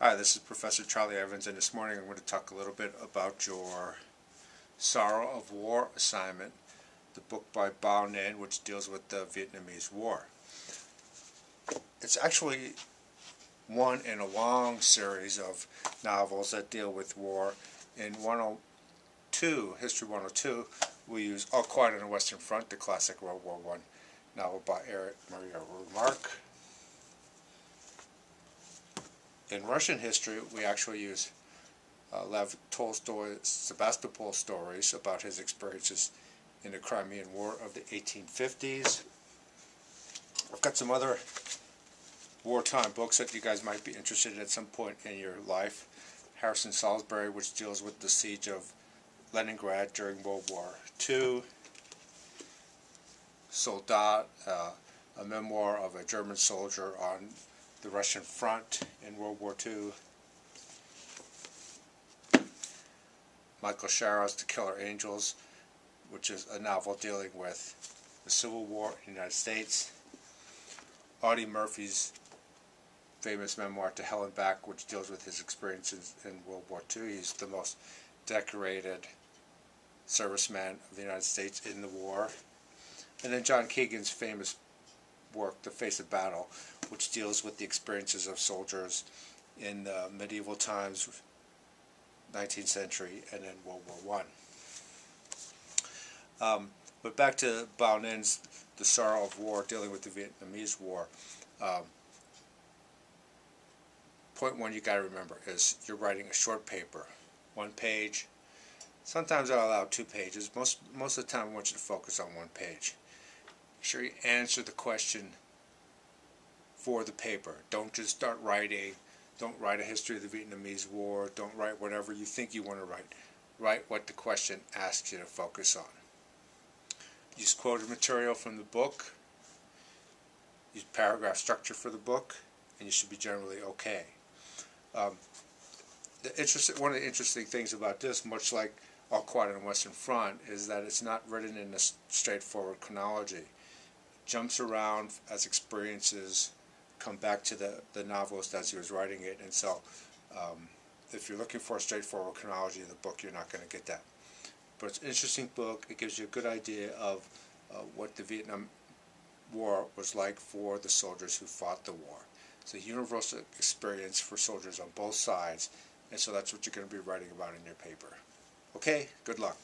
Hi, this is Professor Charlie Evans, and this morning I'm going to talk a little bit about your Sorrow of War assignment, the book by Bao Ninh, which deals with the Vietnamese War. It's actually one in a long series of novels that deal with war. In 102, History 102, we use All Quiet on the Western Front, the classic World War I novel by Erich Maria Remarque. In Russian history, we actually use Lev Tolstoy's Sebastopol stories about his experiences in the Crimean War of the 1850s. I've got some other wartime books that you guys might be interested in at some point in your life. Harrison Salisbury, which deals with the siege of Leningrad during World War II. Soldat, a memoir of a German soldier on the Russian front in World War II. Michael Sharaw's The Killer Angels, which is a novel dealing with the Civil War in the United States. Audie Murphy's famous memoir To Hell and Back, which deals with his experiences in World War II. He's the most decorated serviceman of the United States in the war. And then John Keegan's famous work, The Face of Battle, which deals with the experiences of soldiers in the medieval times, 19th century, and then World War I. But back to Bao Ninh's The Sorrow of War, dealing with the Vietnamese War. Point one you got to remember is you're writing a short paper, 1 page. Sometimes I'll allow 2 pages. Most of the time I want you to focus on 1 page. Make sure you answer the question for the paper. Don't just start writing. Don't write a history of the Vietnamese War. Don't write whatever you think you want to write. Write what the question asks you to focus on. Use quoted material from the book. Use paragraph structure for the book, and you should be generally okay. One of the interesting things about this, much like All Quiet on the Western Front, is that it's not written in a straightforward chronology. It jumps around as experiences come back to the novelist as he was writing it, and so if you're looking for a straightforward chronology of the book, you're not going to get that. But it's an interesting book. It gives you a good idea of what the Vietnam War was like for the soldiers who fought the war. It's a universal experience for soldiers on both sides, and so that's what you're going to be writing about in your paper. Okay, good luck.